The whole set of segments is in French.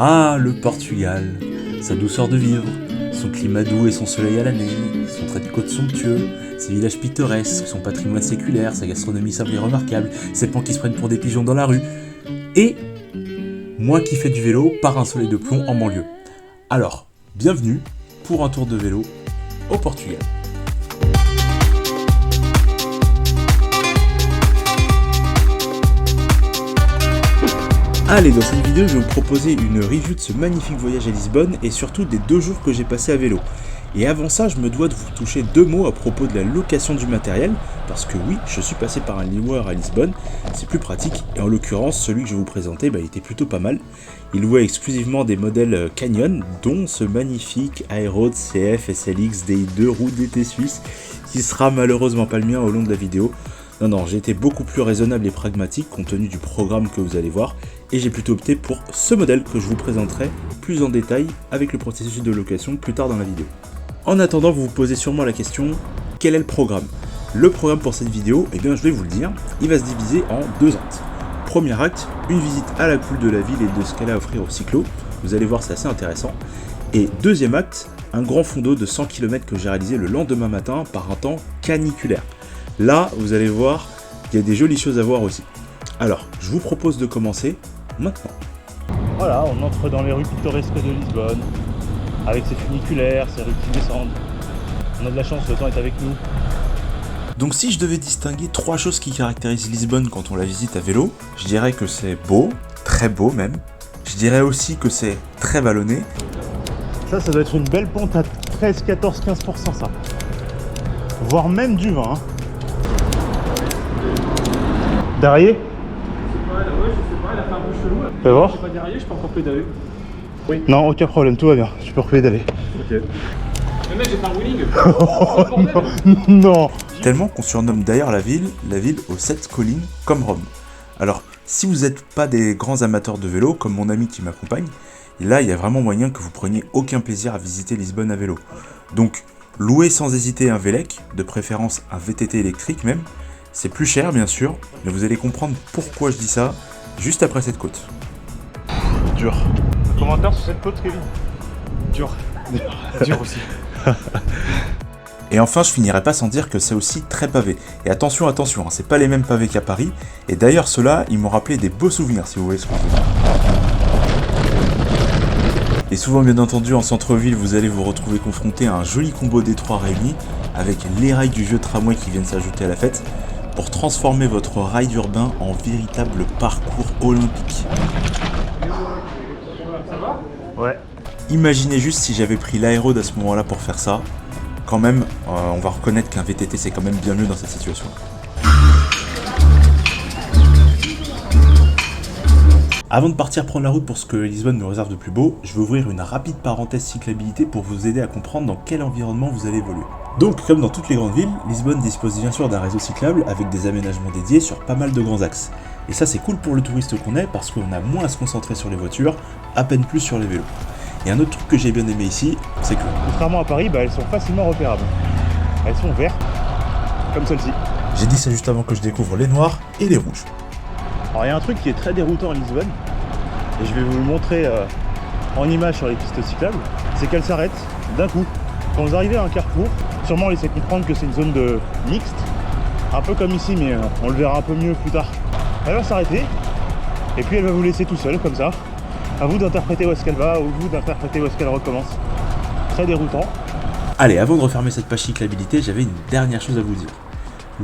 Ah, le Portugal, sa douceur de vivre, son climat doux et son soleil à l'année, son trait de côte somptueux, ses villages pittoresques, son patrimoine séculaire, sa gastronomie simple et remarquable, ses pans qui se prennent pour des pigeons dans la rue, et moi qui fais du vélo par un soleil de plomb en banlieue. Alors, bienvenue pour un tour de vélo au Portugal. Allez, dans cette vidéo, je vais vous proposer une review de ce magnifique voyage à Lisbonne et surtout des 2 jours que j'ai passé à vélo. Et avant ça, je me dois de vous toucher 2 mots à propos de la location du matériel, parce que oui, je suis passé par un loueur à Lisbonne, c'est plus pratique, et en l'occurrence, celui que je vais vous présenter, il était plutôt pas mal. Il louait exclusivement des modèles Canyon, dont ce magnifique Aero CF SLX DI2 roue d'été suisse, qui sera malheureusement pas le mien au long de la vidéo. Non, j'ai été beaucoup plus raisonnable et pragmatique compte tenu du programme que vous allez voir, et j'ai plutôt opté pour ce modèle que je vous présenterai plus en détail avec le processus de location plus tard dans la vidéo. En attendant, vous vous posez sûrement la question, quel est le programme ? Le programme pour cette vidéo, je vais vous le dire, il va se diviser en 2 actes. Premier acte, une visite à la cool de la ville et de ce qu'elle a à offrir aux cyclos, vous allez voir c'est assez intéressant. Et deuxième acte, un grand fond d'eau de 100 km que j'ai réalisé le lendemain matin par un temps caniculaire. Là, vous allez voir, il y a des jolies choses à voir aussi. Alors, je vous propose de commencer maintenant. Voilà, on entre dans les rues pittoresques de Lisbonne, avec ses funiculaires, ses rues qui descendent. On a de la chance, le temps est avec nous. Donc si je devais distinguer 3 choses qui caractérisent Lisbonne quand on la visite à vélo, je dirais que c'est beau, très beau même. Je dirais aussi que c'est très vallonné. Ça doit être une belle pente à 13, 14, 15% ça. Voire même du 20. Derrière? Ouais, je sais pas, il a fait un peu chelou. Fais voir. Je suis pas derrière, je peux encore pédaler. Oui. Non, aucun problème, tout va bien, tu peux repédaler. Ok. Mais mec, j'ai fait un wheeling. Non. Tellement qu'on surnomme d'ailleurs la ville aux 7 collines comme Rome. Alors, si vous n'êtes pas des grands amateurs de vélo, comme mon ami qui m'accompagne, là il y a vraiment moyen que vous preniez aucun plaisir à visiter Lisbonne à vélo. Donc, louez sans hésiter un Vélec, de préférence un VTT électrique même. C'est plus cher bien sûr, mais vous allez comprendre pourquoi je dis ça juste après cette côte. Dur. Commentaire sur cette côte, Kevin? Dur. Dur aussi. Et enfin, je finirai pas sans dire que c'est aussi très pavé. Et attention, c'est pas les mêmes pavés qu'à Paris. Et d'ailleurs, ceux-là, ils m'ont rappelé des beaux souvenirs, si vous voyez ce que je veux dire. Et souvent, bien entendu, en centre-ville, vous allez vous retrouver confronté à un joli combo des 3 réunis, avec les rails du vieux tramway qui viennent s'ajouter à la fête, pour transformer votre rail urbain en véritable parcours olympique. Ouais. Imaginez juste si j'avais pris l'aérode à ce moment-là pour faire ça. Quand même, on va reconnaître qu'un VTT c'est quand même bien mieux dans cette situation. Avant de partir prendre la route pour ce que Lisbonne me réserve de plus beau, je vais ouvrir une rapide parenthèse cyclabilité pour vous aider à comprendre dans quel environnement vous allez évoluer. Donc, comme dans toutes les grandes villes, Lisbonne dispose bien sûr d'un réseau cyclable avec des aménagements dédiés sur pas mal de grands axes. Et ça c'est cool pour le touriste qu'on est parce qu'on a moins à se concentrer sur les voitures, à peine plus sur les vélos. Et un autre truc que j'ai bien aimé ici, c'est que... Contrairement à Paris, elles sont facilement repérables. Elles sont vertes, comme celle-ci. J'ai dit ça juste avant que je découvre les noirs et les rouges. Alors il y a un truc qui est très déroutant à Lisbonne, et je vais vous le montrer en image sur les pistes cyclables, c'est qu'elles s'arrêtent d'un coup. Quand vous arrivez à un carrefour, sûrement laissez comprendre que c'est une zone de mixte, un peu comme ici, mais on le verra un peu mieux plus tard. Elle va s'arrêter, et puis elle va vous laisser tout seul, comme ça. À vous d'interpréter où est-ce qu'elle va, ou vous d'interpréter où est-ce qu'elle recommence. Très déroutant. Allez, avant de refermer cette page cyclabilité, j'avais une dernière chose à vous dire.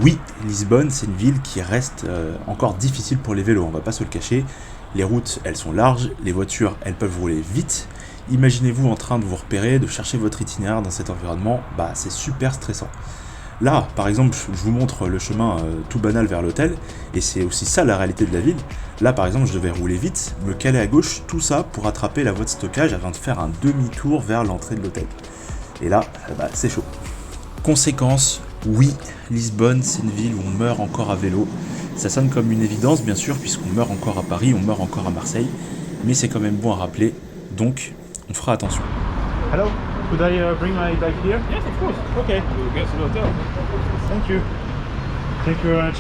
Oui, Lisbonne, c'est une ville qui reste encore difficile pour les vélos, on va pas se le cacher. Les routes, elles sont larges, les voitures, elles peuvent rouler vite. Imaginez-vous en train de vous repérer, de chercher votre itinéraire dans cet environnement, c'est super stressant. Là, par exemple, je vous montre le chemin tout banal vers l'hôtel, et c'est aussi ça la réalité de la ville. Là, par exemple, je devais rouler vite, me caler à gauche, tout ça pour attraper la voie de stockage afin de faire un demi-tour vers l'entrée de l'hôtel. Et là, c'est chaud. Conséquence, oui, Lisbonne, c'est une ville où on meurt encore à vélo. Ça sonne comme une évidence, bien sûr, puisqu'on meurt encore à Paris, on meurt encore à Marseille, mais c'est quand même bon à rappeler, donc on fera attention. Hello, could I bring my bike here? Yes, of course. Okay. We'll get to the hotel. Thank you. Thank you very much.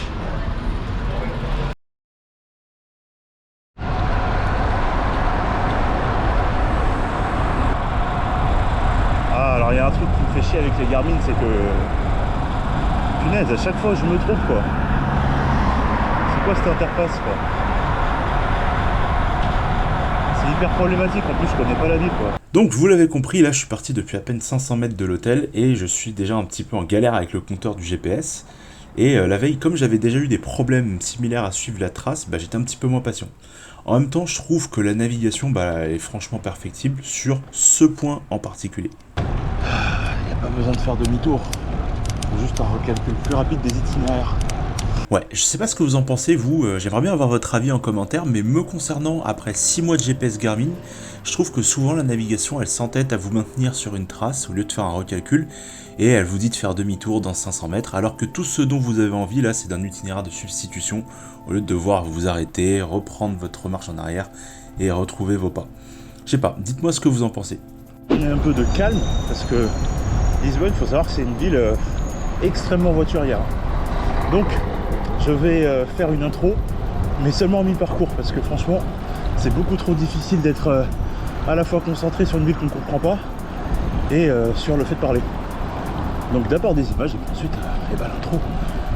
a un truc qui me fait chier avec les Garmin, c'est que... Punaise, à chaque fois je me trompe quoi. C'est quoi cette interface quoi? C'est hyper problématique, en plus je connais pas la ville quoi. Donc vous l'avez compris, là je suis parti depuis à peine 500 mètres de l'hôtel et je suis déjà un petit peu en galère avec le compteur du GPS. Et la veille, comme j'avais déjà eu des problèmes similaires à suivre la trace, j'étais un petit peu moins patient. En même temps, je trouve que la navigation est franchement perfectible sur ce point en particulier. Il n'y a pas besoin de faire demi-tour, faut juste un recalcul plus rapide des itinéraires. Ouais, je sais pas ce que vous en pensez, vous, j'aimerais bien avoir votre avis en commentaire, mais me concernant, après 6 mois de GPS Garmin, je trouve que souvent la navigation, elle s'entête à vous maintenir sur une trace au lieu de faire un recalcul, et elle vous dit de faire demi-tour dans 500 mètres, alors que tout ce dont vous avez envie, là, c'est d'un itinéraire de substitution, au lieu de devoir vous arrêter, reprendre votre marche en arrière, et retrouver vos pas. Je sais pas, dites-moi ce que vous en pensez. Il y a un peu de calme, parce que Lisbonne, il faut savoir que c'est une ville extrêmement voiturière. Donc, je vais faire une intro, mais seulement en mi-parcours, parce que franchement, c'est beaucoup trop difficile d'être à la fois concentré sur une ville qu'on ne comprend pas, et sur le fait de parler. Donc d'abord des images, et puis ensuite, l'intro.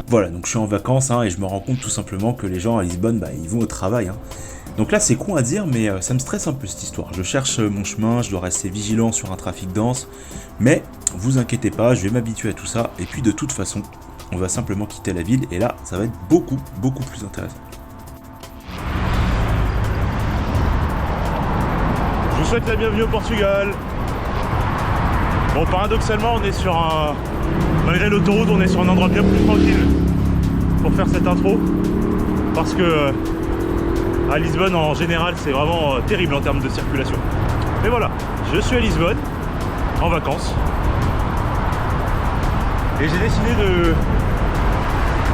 Voilà, donc je suis en vacances, et je me rends compte tout simplement que les gens à Lisbonne, ils vont au travail. Donc là, c'est con à dire, mais ça me stresse un peu cette histoire. Je cherche mon chemin, je dois rester vigilant sur un trafic dense, mais vous inquiétez pas, je vais m'habituer à tout ça, et puis de toute façon, on va simplement quitter la ville, et là, ça va être beaucoup plus intéressant. Je vous souhaite la bienvenue au Portugal. Bon, paradoxalement, on est sur un... Malgré l'autoroute, on est sur un endroit bien plus tranquille pour faire cette intro, parce que à Lisbonne, en général, c'est vraiment terrible en termes de circulation. Mais voilà, je suis à Lisbonne, en vacances, et j'ai décidé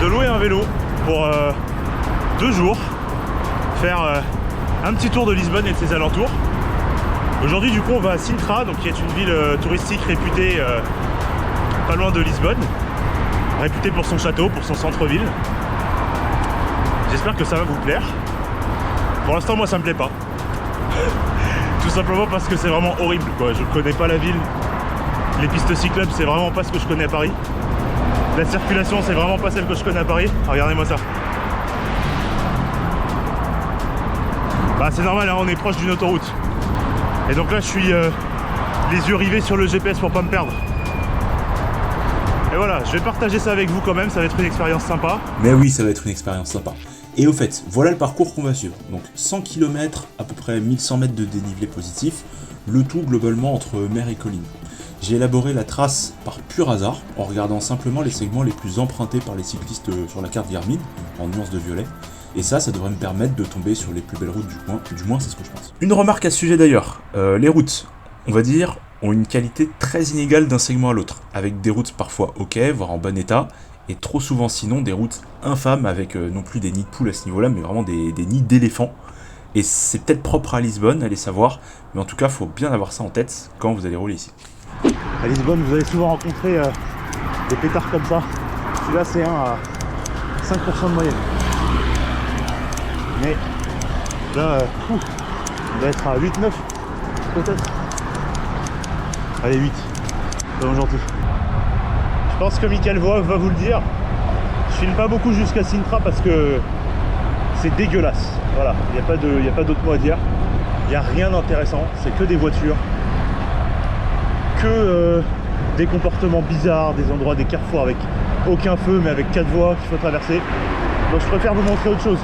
de louer un vélo pour 2 jours, faire un petit tour de Lisbonne et de ses alentours. Aujourd'hui, du coup, on va à Sintra, donc qui est une ville touristique réputée pas loin de Lisbonne, réputée pour son château, pour son centre-ville. J'espère que ça va vous plaire. Pour l'instant, moi, ça me plaît pas. Tout simplement parce que c'est vraiment horrible, quoi. Je connais pas la ville. Les pistes cyclables, c'est vraiment pas ce que je connais à Paris. La circulation, c'est vraiment pas celle que je connais à Paris. Regardez-moi ça. C'est normal, on est proche d'une autoroute. Et donc là, je suis les yeux rivés sur le GPS pour pas me perdre. Et voilà, je vais partager ça avec vous quand même, ça va être une expérience sympa. Mais oui, ça va être une expérience sympa. Et au fait, voilà le parcours qu'on va suivre. Donc 100 km, à peu près 1100 mètres de dénivelé positif, le tout globalement entre mer et colline. J'ai élaboré la trace par pur hasard, en regardant simplement les segments les plus empruntés par les cyclistes sur la carte Garmin, en nuance de violet. Et ça devrait me permettre de tomber sur les plus belles routes du coin, du moins c'est ce que je pense. Une remarque à ce sujet d'ailleurs, les routes, on va dire, ont une qualité très inégale d'un segment à l'autre, avec des routes parfois ok, voire en bon état, et trop souvent sinon des routes infâmes avec non plus des nids de poules à ce niveau-là, mais vraiment des nids d'éléphants. Et c'est peut-être propre à Lisbonne, allez savoir, mais en tout cas, faut bien avoir ça en tête quand vous allez rouler ici. À Lisbonne, vous allez souvent rencontrer des pétards comme ça. Celui-là, c'est un à 5% de moyenne. Mais là, on doit être à 8-9 peut-être. Allez, 8. C'est gentil. Je pense que Michael va vous le dire. Je filme pas beaucoup jusqu'à Sintra parce que c'est dégueulasse. Voilà, il n'y a pas d'autre mot à dire. Il n'y a rien d'intéressant, c'est que des voitures. Que des comportements bizarres, des endroits, des carrefours avec aucun feu mais avec 4 voies qu'il faut traverser. Donc je préfère vous montrer autre chose.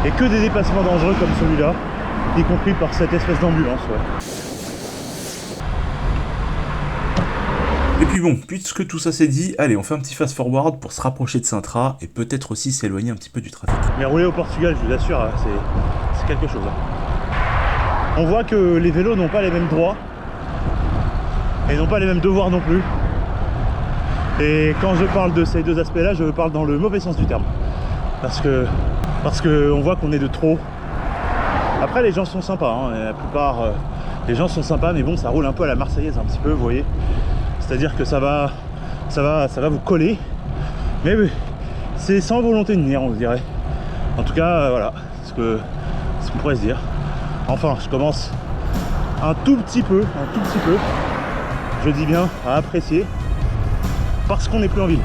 Et que des dépassements dangereux comme celui-là, y compris par cette espèce d'ambulance. Et puis bon, puisque tout ça c'est dit, allez, on fait un petit fast-forward pour se rapprocher de Sintra et peut-être aussi s'éloigner un petit peu du trafic. Mais rouler au Portugal, je vous assure, c'est quelque chose. On voit que les vélos n'ont pas les mêmes droits et n'ont pas les mêmes devoirs non plus. Et quand je parle de ces deux aspects-là, je parle dans le mauvais sens du terme. Parce que on voit qu'on est de trop. Après, les gens sont sympas, la plupart des gens sont sympas, mais bon, ça roule un peu à la marseillaise un petit peu, vous voyez. C'est-à-dire que ça va vous coller, mais c'est sans volonté de nuire, on se dirait. En tout cas, voilà, ce qu'on pourrait se dire. Enfin, je commence un tout petit peu, je dis bien, à apprécier, parce qu'on n'est plus en ville.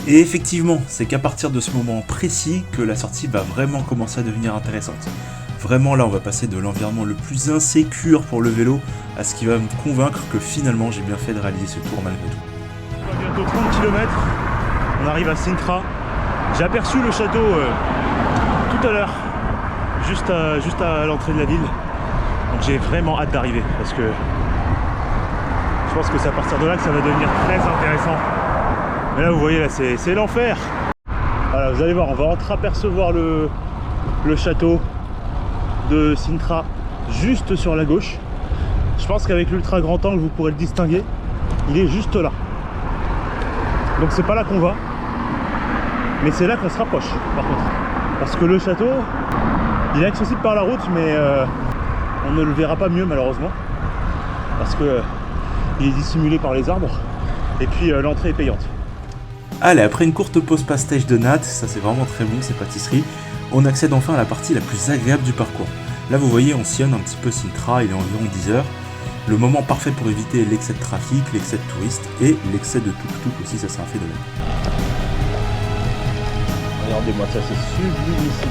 Et effectivement, c'est qu'à partir de ce moment précis que la sortie va vraiment commencer à devenir intéressante. Vraiment là, on va passer de l'environnement le plus insécure pour le vélo à ce qui va me convaincre que finalement j'ai bien fait de réaliser ce tour malgré tout. On va bientôt 30 km, on arrive à Sintra. J'ai aperçu le château tout à l'heure, juste à l'entrée de la ville. Donc j'ai vraiment hâte d'arriver parce que je pense que c'est à partir de là que ça va devenir très intéressant. Mais là vous voyez, là c'est l'enfer. Voilà, vous allez voir, on va entreapercevoir le château de Sintra juste sur la gauche. Je pense qu'avec l'ultra grand angle vous pourrez le distinguer. Il est juste là. Donc c'est pas là qu'on va, mais c'est là qu'on se rapproche par contre. Parce que le château, il est accessible par la route, mais on ne le verra pas mieux malheureusement. Parce que il est dissimulé par les arbres. Et puis l'entrée est payante. Allez, après une courte pause pastage de nattes, ça c'est vraiment très bon ces pâtisseries, on accède enfin à la partie la plus agréable du parcours. Là vous voyez, on sillonne un petit peu Sintra, il est environ 10 heures. Le moment parfait pour éviter l'excès de trafic, l'excès de touristes et l'excès de tuk-tuk aussi, ça c'est un phénomène. Regardez-moi ça, c'est sublimissime.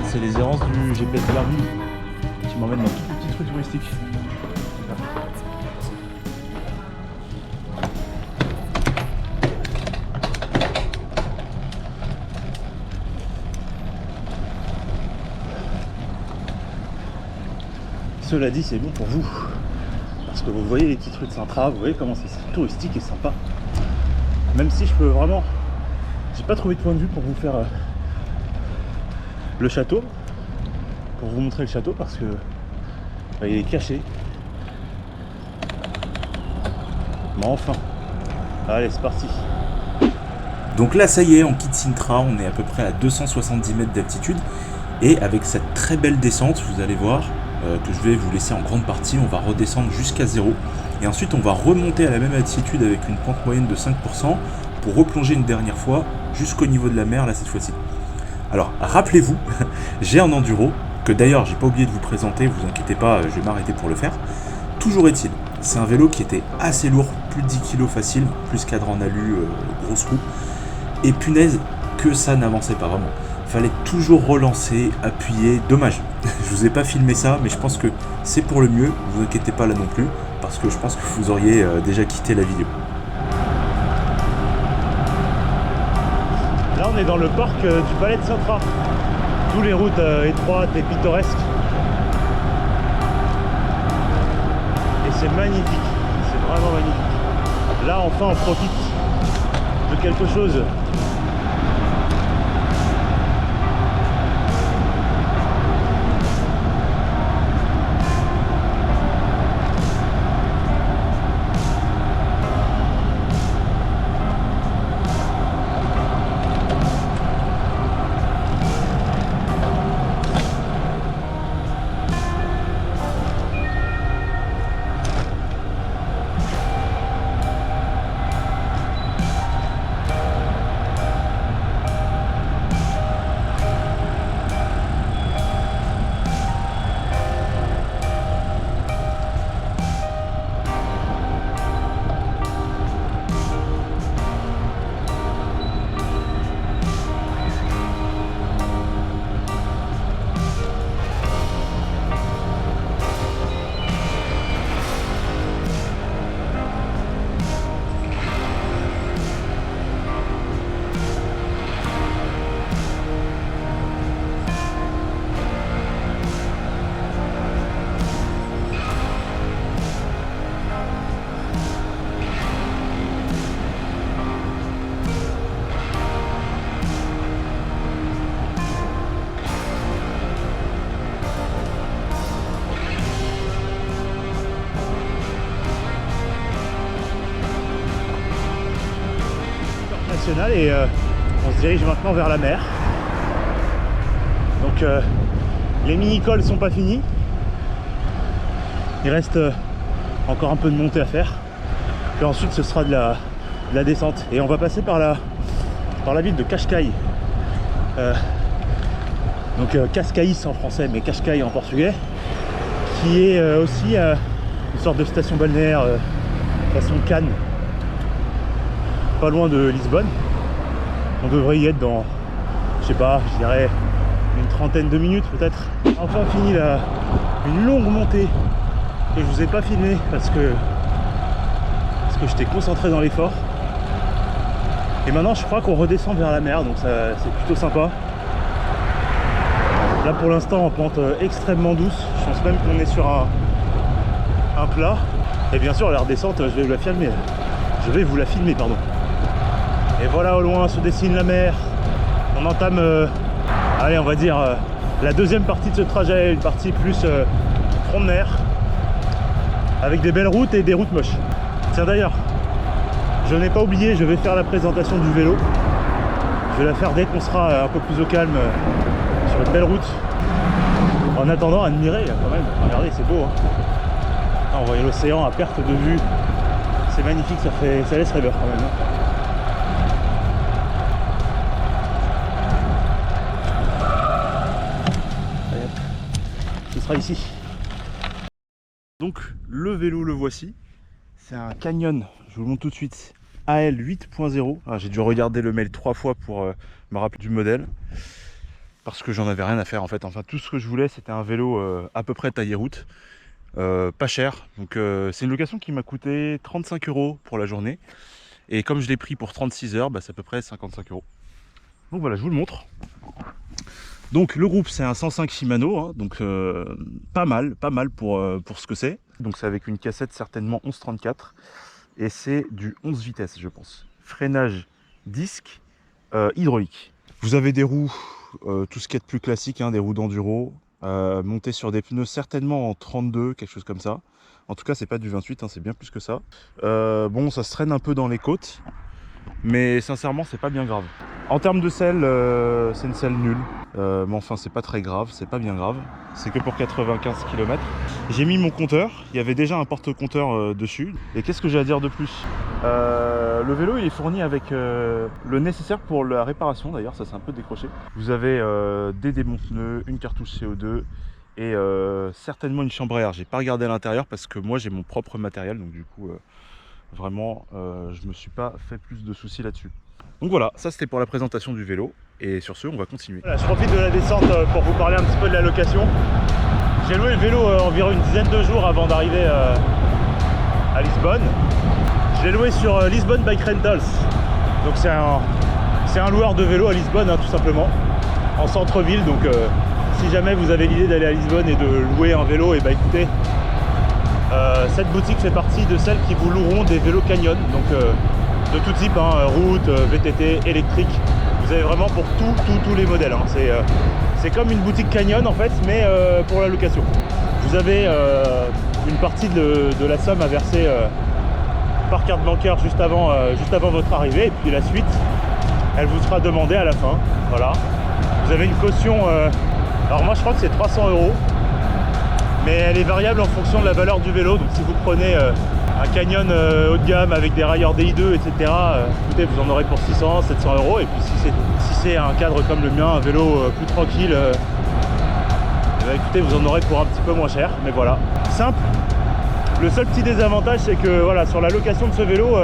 C'est les errances du GPS de la ville qui m'emmènent dans tous les petits trucs touristiques. Cela dit, c'est bon pour vous. Parce que vous voyez les petits trucs de Sintra, vous voyez comment c'est touristique et sympa. Même si je peux vraiment... J'ai pas trouvé de point de vue pour vous faire le château. Pour vous montrer le château parce que il est caché. Mais enfin. Allez, c'est parti. Donc là ça y est, on quitte Sintra, on est à peu près à 270 mètres d'altitude. Et avec cette très belle descente, vous allez voir, que je vais vous laisser en grande partie, on va redescendre jusqu'à 0 et ensuite on va remonter à la même altitude avec une pente moyenne de 5% pour replonger une dernière fois jusqu'au niveau de la mer là cette fois-ci. Alors rappelez-vous, j'ai un enduro que d'ailleurs j'ai pas oublié de vous présenter, vous inquiétez pas, je vais m'arrêter pour le faire. Toujours est-il, c'est un vélo qui était assez lourd, plus de 10 kg facile, plus cadre en alu, grosse roue, et punaise que ça n'avançait pas vraiment. Fallait toujours relancer, appuyer, dommage. Je vous ai pas filmé ça, mais je pense que c'est pour le mieux, vous inquiétez pas là non plus, parce que je pense que vous auriez déjà quitté la vidéo. Là on est dans le parc du Palais de Sintra. Tous les routes étroites et pittoresques. Et c'est magnifique, c'est vraiment magnifique. Là enfin on profite de quelque chose. Et on se dirige maintenant vers la mer. Donc les mini-cols sont pas finis. Il reste encore un peu de montée à faire. Puis ensuite ce sera de la descente. Et on va passer par la ville de Cascais. Donc Cascais en français, mais Cascais en portugais. Qui est aussi une sorte de station balnéaire façon Cannes. Pas loin de Lisbonne. On devrait y être dans, je sais pas, je dirais une trentaine de minutes peut-être. Enfin fini une longue montée que je vous ai pas filmé parce que j'étais concentré dans l'effort. Et maintenant je crois qu'on redescend vers la mer, donc c'est plutôt sympa. Là pour l'instant en pente extrêmement douce, je pense même qu'on est sur un plat. Et bien sûr la redescente, je vais vous la filmer. Pardon. Et voilà, au loin se dessine la mer. On entame, allez, on va dire la deuxième partie de ce trajet, une partie plus front de mer, avec des belles routes et des routes moches. Tiens d'ailleurs, je n'ai pas oublié, je vais faire la présentation du vélo. Je vais la faire dès qu'on sera un peu plus au calme sur une belle route. En attendant, admirer quand même. Regardez, c'est beau. Hein. Ah, on voit l'océan à perte de vue. C'est magnifique, ça laisse rêveur quand même. Hein. Ce sera ici. Donc le vélo, le voici. C'est un Canyon, je vous le montre tout de suite. AL 8.0. Ah, j'ai dû regarder le mail 3 fois pour me rappeler du modèle. Parce que j'en avais rien à faire en fait. Enfin, tout ce que je voulais, c'était un vélo à peu près taillé route. Pas cher. Donc c'est une location qui m'a coûté 35 € pour la journée. Et comme je l'ai pris pour 36 heures, bah, c'est à peu près 55 €. Donc voilà, je vous le montre. Donc le groupe c'est un 105 Shimano, hein, donc pas mal pour ce que c'est. Donc c'est avec une cassette certainement 1134 et c'est du 11 vitesses je pense. Freinage disque hydraulique. Vous avez des roues, tout ce qui est de plus classique, hein, des roues d'enduro, montées sur des pneus certainement en 32, quelque chose comme ça. En tout cas c'est pas du 28, hein, c'est bien plus que ça. Bon, ça se traîne un peu dans les côtes, mais sincèrement c'est pas bien grave. En termes de selle, c'est une selle nulle, mais enfin c'est pas très grave, c'est pas bien grave, c'est que pour 95 km. J'ai mis mon compteur, il y avait déjà un porte-compteur dessus, et qu'est-ce que j'ai à dire de plus? Le vélo il est fourni avec le nécessaire pour la réparation, d'ailleurs ça c'est un peu décroché. Vous avez des démonte-pneus, une cartouche CO2 et certainement une chambre à air. J'ai pas regardé à l'intérieur parce que moi j'ai mon propre matériel, donc du coup vraiment je me suis pas fait plus de soucis là-dessus. Donc voilà, ça c'était pour la présentation du vélo, et sur ce on va continuer. Voilà, je profite de la descente pour vous parler un petit peu de la location. J'ai loué le vélo environ une dizaine de jours avant d'arriver à Lisbonne. Je l'ai loué sur Lisbonne Bike Rentals. Donc c'est un loueur de vélo à Lisbonne, hein, tout simplement, en centre-ville. Donc si jamais vous avez l'idée d'aller à Lisbonne et de louer un vélo, et bah écoutez, cette boutique fait partie de celles qui vous loueront des vélos Canyon. Donc de tout type, hein, route, VTT, électrique. Vous avez vraiment pour tous les modèles. Hein. C'est comme une boutique Canyon en fait, mais pour la location. Vous avez une partie de la somme à verser par carte bancaire juste avant votre arrivée, et puis la suite, elle vous sera demandée à la fin. Voilà. Vous avez une caution. Alors moi je crois que c'est 300 €, mais elle est variable en fonction de la valeur du vélo. Donc si vous prenez un Canyon haut de gamme avec des railleurs DI2, etc. Écoutez, vous en aurez pour 600, 700 €. Et puis si c'est un cadre comme le mien, un vélo plus tranquille, écoutez, vous en aurez pour un petit peu moins cher. Mais voilà, simple. Le seul petit désavantage, c'est que voilà, sur la location de ce vélo,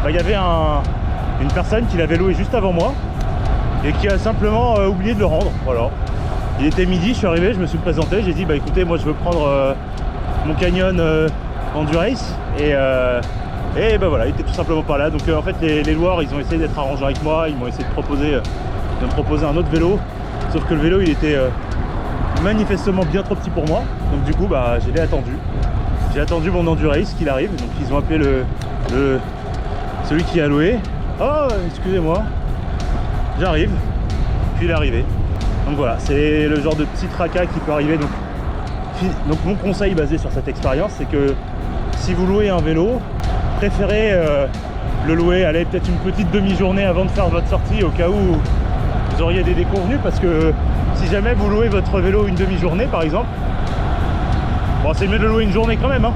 y avait une personne qui l'avait loué juste avant moi et qui a simplement oublié de le rendre. Voilà. Il était midi, je suis arrivé, je me suis présenté, j'ai dit bah écoutez, moi je veux prendre mon Canyon Endurace, et bah voilà, il était tout simplement pas là. Donc en fait les loueurs ils ont essayé d'être arrangeants avec moi, ils m'ont essayé de me proposer un autre vélo, sauf que le vélo il était manifestement bien trop petit pour moi. Donc du coup bah j'ai attendu mon Endurace qu'il arrive. Donc ils ont appelé celui qui a loué. Oh excusez-moi, j'arrive. Puis il est arrivé. Donc voilà, c'est le genre de petit tracas qui peut arriver. Donc mon conseil basé sur cette expérience, c'est que si vous louez un vélo, préférez le louer, allez, peut-être une petite demi-journée avant de faire votre sortie, au cas où vous auriez des déconvenus parce que si jamais vous louez votre vélo une demi-journée par exemple, bon c'est mieux de le louer une journée quand même, hein,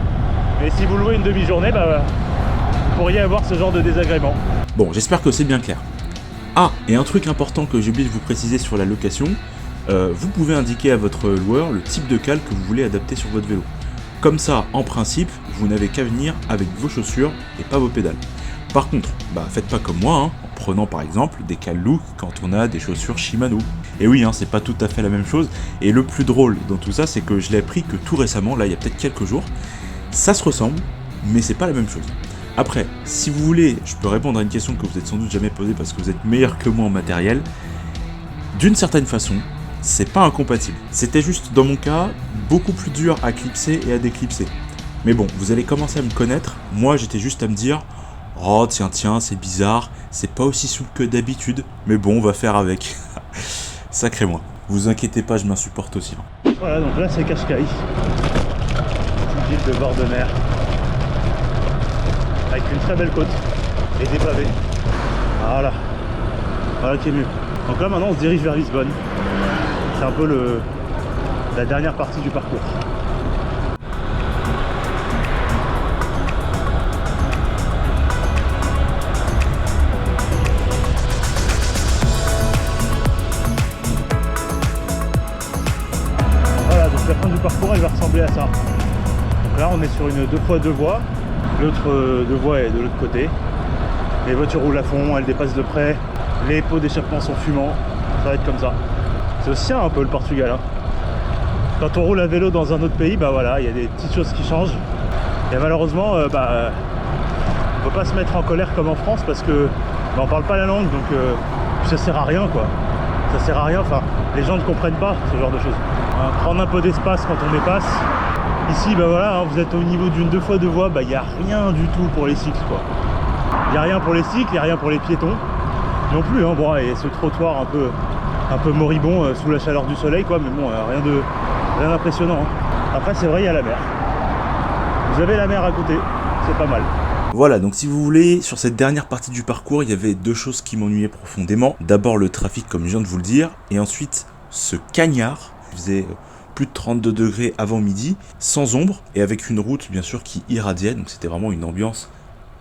mais si vous louez une demi-journée, bah, vous pourriez avoir ce genre de désagrément. Bon, j'espère que c'est bien clair. Ah, et un truc important que j'ai oublié de vous préciser sur la location, vous pouvez indiquer à votre loueur le type de cale que vous voulez adapter sur votre vélo. Comme ça, en principe, vous n'avez qu'à venir avec vos chaussures et pas vos pédales. Par contre, faites pas comme moi, hein, en prenant par exemple des cales Look quand on a des chaussures Shimano. Et oui, hein, c'est pas tout à fait la même chose. Et le plus drôle dans tout ça, c'est que je l'ai appris que tout récemment, là il y a peut-être quelques jours, ça se ressemble, mais c'est pas la même chose. Après, si vous voulez, je peux répondre à une question que vous êtes sans doute jamais posée parce que vous êtes meilleur que moi en matériel. D'une certaine façon, c'est pas incompatible. C'était juste, dans mon cas, beaucoup plus dur à clipser et à déclipser. Mais bon, vous allez commencer à me connaître. Moi, j'étais juste à me dire « Oh, tiens, c'est bizarre, c'est pas aussi souple que d'habitude, mais bon, on va faire avec. » Sacré moi. Vous inquiétez pas, je m'insupporte aussi. Voilà, donc là c'est Cascais, petite ville de bord de mer, avec une très belle côte et des pavés. Voilà qui est mieux. Donc là maintenant on se dirige vers Lisbonne. C'est un peu la dernière partie du parcours. Voilà, donc la fin du parcours elle va ressembler à ça. Donc là on est sur une 2x2 voies, l'autre 2 voies est de l'autre côté. Les voitures roulent à fond, elles dépassent de près, les pots d'échappement sont fumants, ça va être comme ça. C'est aussi un peu le Portugal, hein. Quand on roule à vélo dans un autre pays, voilà, il y a des petites choses qui changent. Et malheureusement, on peut pas se mettre en colère comme en France parce que on parle pas la langue, donc ça sert à rien quoi. Ça sert à rien, enfin les gens ne comprennent pas ce genre de choses. Prendre un peu d'espace quand on dépasse. Ici, voilà, hein, vous êtes au niveau d'une 2x2 voies, il n'y a rien du tout pour les cycles quoi. Il n'y a rien pour les cycles, il n'y a rien pour les piétons non plus, hein. Bon, et ce trottoir un peu moribond sous la chaleur du soleil quoi, mais bon, rien d'impressionnant, hein. Après c'est vrai, il y a la mer, vous avez la mer à côté, c'est pas mal. Voilà, donc si vous voulez, sur cette dernière partie du parcours, il y avait deux choses qui m'ennuyaient profondément. D'abord le trafic comme je viens de vous le dire, et ensuite ce cagnard, il faisait plus de 32 degrés avant midi, sans ombre, et avec une route bien sûr qui irradiait, donc c'était vraiment une ambiance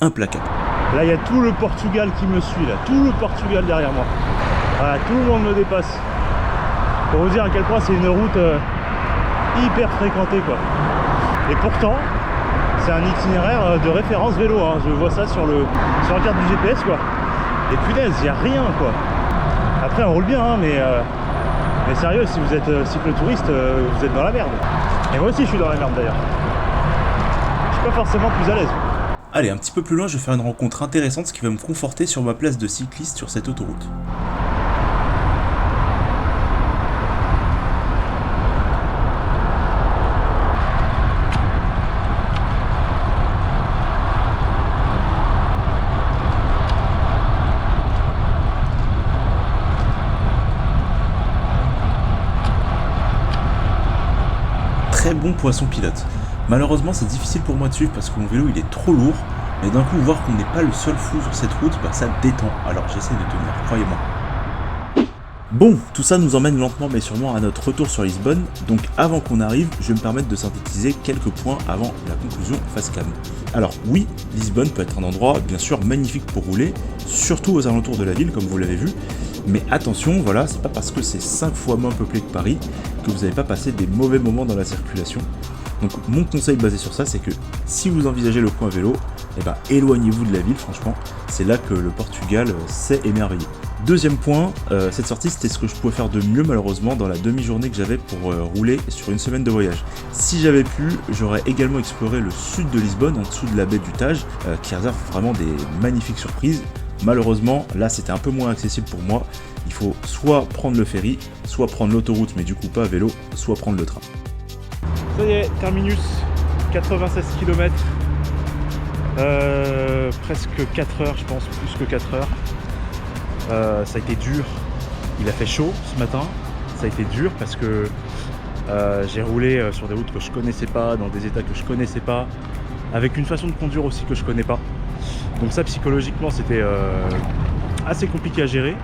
implacable. Là il y a tout le Portugal qui me suit, là, tout le Portugal derrière moi. Voilà, tout le monde me dépasse. Pour vous dire à quel point c'est une route hyper fréquentée quoi. Et pourtant, c'est un itinéraire de référence vélo, hein. Je vois ça sur la carte du GPS quoi. Et punaise, il n'y a rien quoi. Après on roule bien, hein, mais sérieux, si vous êtes cyclotouriste, vous êtes dans la merde. Et moi aussi je suis dans la merde d'ailleurs. Je suis pas forcément plus à l'aise. Allez, un petit peu plus loin, je vais faire une rencontre intéressante, ce qui va me conforter sur ma place de cycliste sur cette autoroute. Très bon poisson pilote. Malheureusement c'est difficile pour moi de suivre parce que mon vélo il est trop lourd, mais d'un coup voir qu'on n'est pas le seul fou sur cette route, ça détend, alors j'essaie de tenir, croyez-moi. Bon, tout ça nous emmène lentement mais sûrement à notre retour sur Lisbonne, donc avant qu'on arrive, je vais me permettre de synthétiser quelques points avant la conclusion face cam. Alors oui, Lisbonne peut être un endroit bien sûr magnifique pour rouler, surtout aux alentours de la ville comme vous l'avez vu, mais attention, voilà, c'est pas parce que c'est 5 fois moins peuplé que Paris que vous n'allez pas passer des mauvais moments dans la circulation. Donc mon conseil basé sur ça, c'est que si vous envisagez le coin vélo, éloignez-vous de la ville, franchement, c'est là que le Portugal s'est émerveillé. Deuxième point, cette sortie c'était ce que je pouvais faire de mieux malheureusement dans la demi-journée que j'avais pour rouler sur une semaine de voyage. Si j'avais pu, j'aurais également exploré le sud de Lisbonne, en dessous de la baie du Tage, qui réserve vraiment des magnifiques surprises. Malheureusement, là c'était un peu moins accessible pour moi, il faut soit prendre le ferry, soit prendre l'autoroute mais du coup pas à vélo, soit prendre le train. Ça y est, terminus, 96 km, presque 4 heures je pense, plus que 4 heures. Ça a été dur, il a fait chaud ce matin, ça a été dur parce que j'ai roulé sur des routes que je connaissais pas, dans des états que je connaissais pas, avec une façon de conduire aussi que je connais pas. Donc ça psychologiquement c'était assez compliqué à gérer.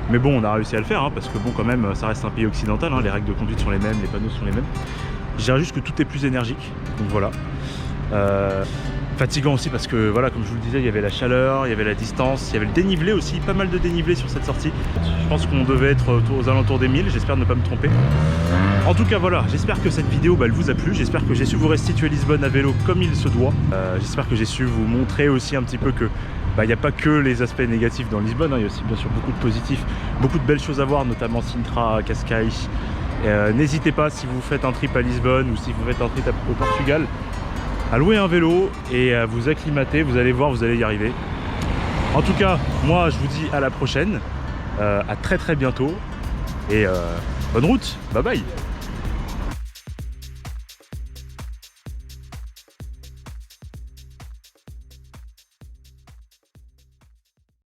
Mais bon, on a réussi à le faire, hein, parce que bon, quand même, ça reste un pays occidental, hein, les règles de conduite sont les mêmes, les panneaux sont les mêmes. Je dirais juste que tout est plus énergique, donc voilà. Fatigant aussi parce que voilà, comme je vous le disais, il y avait la chaleur, il y avait la distance, il y avait le dénivelé aussi, pas mal de dénivelé sur cette sortie. Je pense qu'on devait être aux alentours des 1000, j'espère ne pas me tromper. En tout cas voilà, j'espère que cette vidéo elle vous a plu, j'espère que j'ai su vous restituer Lisbonne à vélo comme il se doit. J'espère que j'ai su vous montrer aussi un petit peu que il n'y a pas que les aspects négatifs dans Lisbonne, hein, il y a aussi bien sûr beaucoup de positifs, beaucoup de belles choses à voir, notamment Sintra, Cascais. N'hésitez pas si vous faites un trip à Lisbonne ou si vous faites un trip au Portugal, à louer un vélo et à vous acclimater, vous allez voir, vous allez y arriver. En tout cas, moi je vous dis à la prochaine, à très bientôt et bonne route, bye bye.